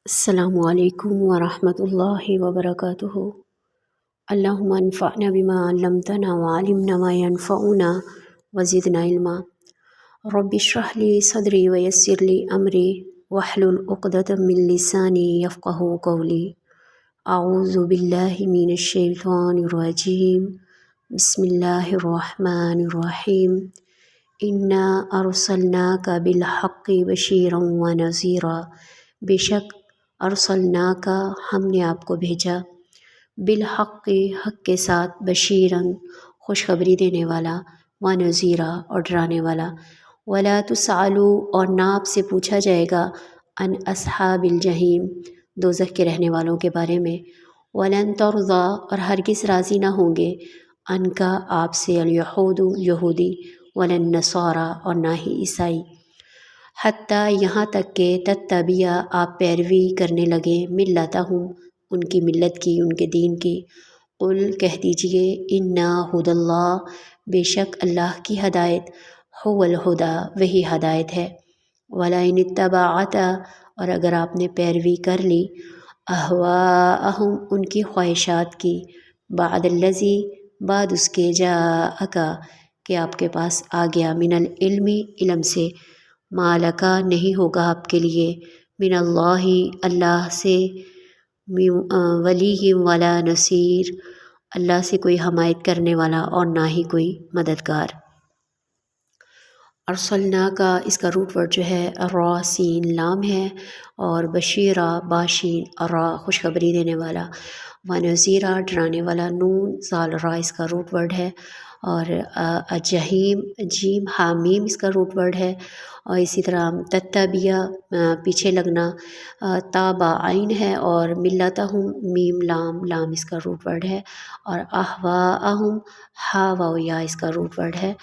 السلام علیکم ورحمۃ اللہ وبرکاتہ۔ اللہم انفعنا بما علمتنا وعلمنا ما ينفعنا وزدنا علما۔ رب اشرح لی صدری ویسر لی امری واحلل عقدۃ من لسانی یفقہوا قولی۔ اعوذ باللہ من الشیطان الرجیم، بسم اللہ الرحمن الرحیم۔ انا ارسلناک بالحق بشیرا ونذیرا، بے شک ارسلناک ہم نے آپ کو بھیجا، بالحق حق کے ساتھ، بشیرا خوشخبری دینے والا، ونذیرا اور ڈرانے والا۔ ولا تسأل اور نہ آپ سے پوچھا جائے گا، عن اصحاب الجحیم دوزخ کے رہنے والوں کے بارے میں۔ ولن ترضی اور ہرگز راضی نہ ہوں گے، عنک آپ سے، الیہود یہودی، ولا النصارى اور نہ ہی عیسائی، حتیٰ یہاں تک کہ تتبع آپ پیروی کرنے لگے، ملتہم ان کی ملت کی، ان کے دین کی۔ قل کہہ دیجئے، انا ھدی اللہ بے شک اللہ کی ہدایت، ھو الھدی وہی ہدایت ہے۔ ولئن اتبعت اور اگر آپ نے پیروی کر لی، اہواءہم ان کی خواہشات کی، بعد الذی بعد اس کے، جاءک کہ آپ کے پاس آ گیا، من العلم علم سے، ما لکا نہیں ہوگا آپ کے لیے، من اللہ اللہ سے، ولی ولا نصیر اللہ سے کوئی حمایت کرنے والا اور نہ ہی کوئی مددگار۔ ارسلنا کا اس کا روٹ ورڈ جو ہے را سین لام ہے، اور بشیرہ باشین را خوشخبری دینے والا، ونذیرہ ڈرانے والا، نون زال را اس کا روٹ ورڈ ہے، اور جہیم جیم حامیم اس کا روٹ ورڈ ہے، اور اسی طرح تتبع پیچھے لگنا، تابع عین ہے، اور ملتہم میم لام لام اس کا روٹ ورڈ ہے، اور اہواءہم ہا واو یا اس کا روٹ ورڈ ہے۔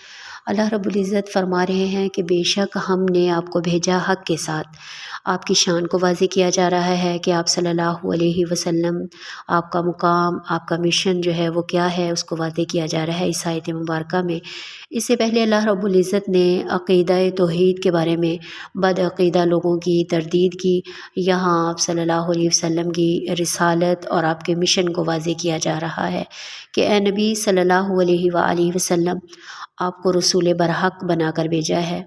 اللہ رب العزت فرما رہے ہیں کہ بے شک ہم نے آپ کو بھیجا حق کے ساتھ، آپ کی شان کو واضح کیا جا رہا ہے کہ آپ صلی اللہ علیہ وسلم، آپ کا مقام، آپ کا مشن جو ہے وہ کیا ہے، اس کو واضح کیا جا رہا ہے اس آیت مبارکہ میں۔ اس سے پہلے اللہ رب العزت نے عقیدہ توحید کے بارے میں بد عقیدہ لوگوں کی تردید کی، یہاں آپ صلی اللہ علیہ وسلم کی رسالت اور آپ کے مشن کو واضح کیا جا رہا ہے کہ اے نبی صلی اللہ علیہ وآلہ وسلم، آپ کو رسول برحق بنا کر بھیجا ہے،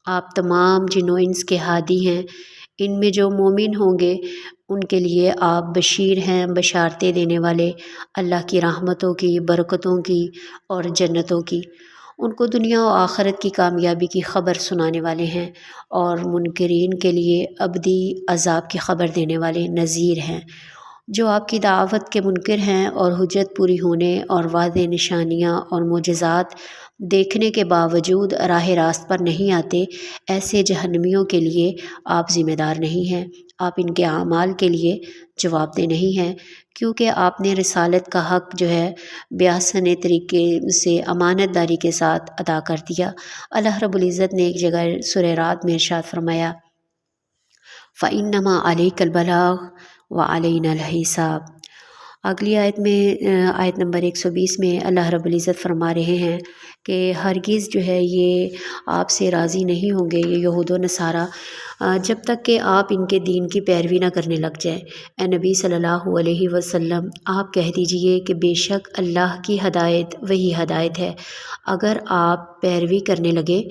آپ تمام جن و انس کے ہادی ہیں، ان میں جو مومن ہوں گے ان کے لیے آپ بشیر ہیں، بشارتیں دینے والے، اللہ کی رحمتوں کی، برکتوں کی اور جنتوں کی، ان کو دنیا و آخرت کی کامیابی کی خبر سنانے والے ہیں، اور منکرین کے لیے ابدی عذاب کی خبر دینے والے نذیر ہیں۔ جو آپ کی دعوت کے منکر ہیں اور حجت پوری ہونے اور واضح نشانیاں اور معجزات دیکھنے کے باوجود راہ راست پر نہیں آتے، ایسے جہنمیوں کے لیے آپ ذمہ دار نہیں ہیں، آپ ان کے اعمال کے لیے جواب دہ نہیں ہیں، کیونکہ آپ نے رسالت کا حق جو ہے بیاحسن طریقے سے امانت داری کے ساتھ ادا کر دیا۔ اللہ رب العزت نے ایک جگہ سورہ رعد میں ارشاد فرمایا، فَإِنَّمَا عَلَيْكَ الْبَلَاغُ وَعَلَيْنَا الْحِسَابُ۔ اگلی آیت میں آیت نمبر 120 میں اللہ رب العزت فرما رہے ہیں کہ ہرگز جو ہے یہ آپ سے راضی نہیں ہوں گے، یہ یہود و نصارہ، جب تک کہ آپ ان کے دین کی پیروی نہ کرنے لگ جائیں۔ اے نبی صلی اللہ علیہ وسلم، آپ کہہ دیجئے کہ بے شک اللہ کی ہدایت وہی ہدایت ہے، اگر آپ پیروی کرنے لگے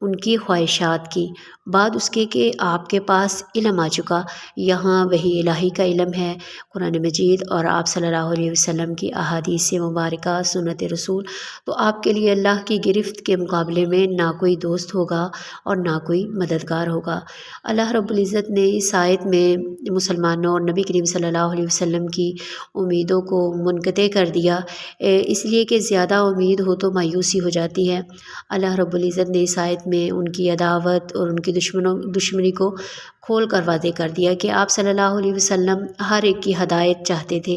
ان کی خواہشات کی، بعد اس کے کہ آپ کے پاس علم آ چکا، یہاں وحی الہی کا علم ہے، قرآن مجید اور آپ صلی اللہ علیہ وسلم کی احادیث مبارکہ، سنت رسول، تو آپ کے لیے اللہ کی گرفت کے مقابلے میں نہ کوئی دوست ہوگا اور نہ کوئی مددگار ہوگا۔ اللہ رب العزت نے اس آیت میں مسلمانوں اور نبی کریم صلی اللہ علیہ وسلم کی امیدوں کو منقطع کر دیا، اس لیے کہ زیادہ امید ہو تو مایوسی ہو جاتی ہے۔ اللہ رب العزت نے اس آیت میں ان کی عداوت اور ان کی دشمنی کو کھول کر واضح کر دیا کہ آپ صلی اللہ علیہ وسلم ہر ایک کی ہدایت چاہتے تھے،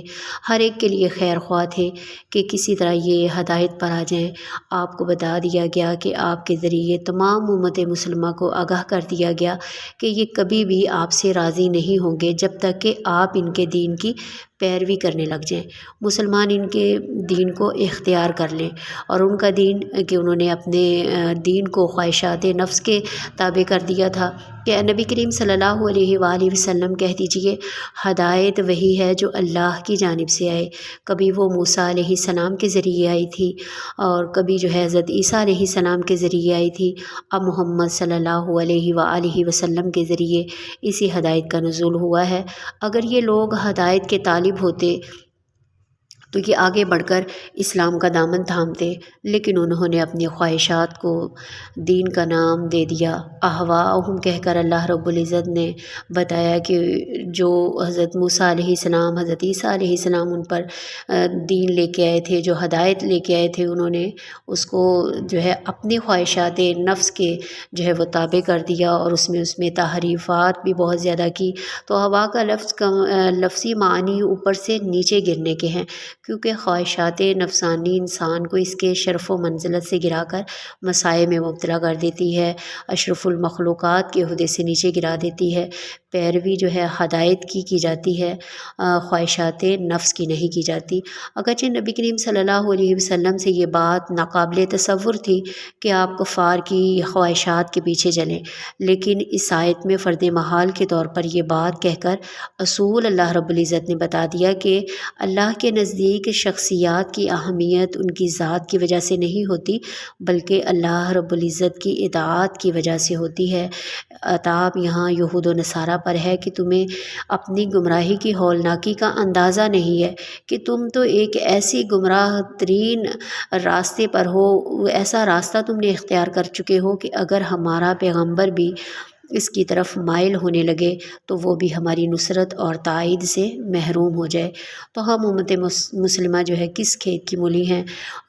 ہر ایک کے لیے خیر خواہ تھے کہ کسی طرح یہ ہدایت پر آ جائیں۔ آپ کو بتا دیا گیا کہ آپ کے ذریعے تمام امت مسلمہ کو آگاہ کر دیا گیا کہ یہ کبھی بھی آپ سے راضی نہیں ہوں گے جب تک کہ آپ ان کے دین کی پیروی کرنے لگ جائیں، مسلمان ان کے دین کو اختیار کر لیں، اور ان کا دین کہ انہوں نے اپنے دین کو خواہشات نفس کے تابع کر دیا تھا۔ کہ نبی کریم صلی اللہ علیہ وآلہ وسلم کہہ دیجئے ہدایت وہی ہے جو اللہ کی جانب سے آئے، کبھی وہ موسیٰ علیہ السلام کے ذریعے آئی تھی اور کبھی جو ہے حضرت عیسیٰ علیہ السلام کے ذریعے آئی تھی، اب محمد صلی اللہ علیہ وآلہ وسلم کے ذریعے اسی ہدایت کا نزول ہوا ہے۔ اگر یہ لوگ ہدایت کے طالب ہوتے تو یہ آگے بڑھ کر اسلام کا دامن تھامتے، لیکن انہوں نے اپنی خواہشات کو دین کا نام دے دیا، اہواءہم کہہ کر اللہ رب العزت نے بتایا کہ جو حضرت موسیٰ علیہ السلام، حضرت عیسیٰ علیہ السلام ان پر دین لے کے آئے تھے، جو ہدایت لے کے آئے تھے، انہوں نے اس کو جو ہے اپنی خواہشات نفس کے جو ہے وہ تابع کر دیا، اور اس میں تحریفات بھی بہت زیادہ کی۔ تو ہوا کا لفظ کا لفظی معنی اوپر سے نیچے گرنے کے ہیں، کیونکہ خواہشات نفسانی انسان کو اس کے شرف و منزلت سے گرا کر مسائل میں مبتلا کر دیتی ہے، اشرف المخلوقات کے عہدے سے نیچے گرا دیتی ہے۔ پیروی جو ہے ہدایت کی جاتی ہے، خواہشات نفس کی نہیں کی جاتی۔ اگرچہ نبی کریم صلی اللہ علیہ وسلم سے یہ بات ناقابل تصور تھی کہ آپ کفار کی خواہشات کے پیچھے چلیں، لیکن اس آیت میں فرد محال کے طور پر یہ بات کہہ کر اصول اللہ رب العزت نے بتا دیا کہ اللہ کے نزدیک شخصیات کی اہمیت ان کی ذات کی وجہ سے نہیں ہوتی، بلکہ اللہ رب العزت کی اطاعت کی وجہ سے ہوتی ہے۔ عتاب یہاں یہود و نصارہ پر ہے کہ تمہیں اپنی گمراہی کی ہولناکی کا اندازہ نہیں ہے کہ تم تو ایک ایسی گمراہ ترین راستے پر ہو، ایسا راستہ تم نے اختیار کر چکے ہو کہ اگر ہمارا پیغمبر بھی اس کی طرف مائل ہونے لگے تو وہ بھی ہماری نصرت اور تائید سے محروم ہو جائے۔ تو ہم امت مسلمہ جو ہے کس کھیت کی مولی ہیں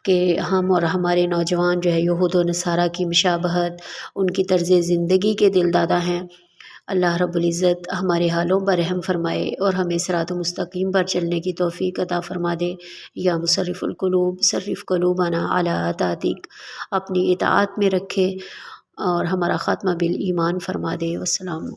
کہ ہم اور ہمارے نوجوان جو ہے یہود و نصارہ کی مشابہت، ان کی طرز زندگی کے دل دادہ ہیں۔ اللہ رب العزت ہمارے حالوں پر رحم فرمائے اور ہمیں صراط مستقیم پر چلنے کی توفیق عطا فرما دے۔ یا مصرف القلوب صرف قلوبنا علی طاعتک، اپنی اطاعت میں رکھے اور ہمارا خاتمہ بالایمان فرما دے۔ والسلام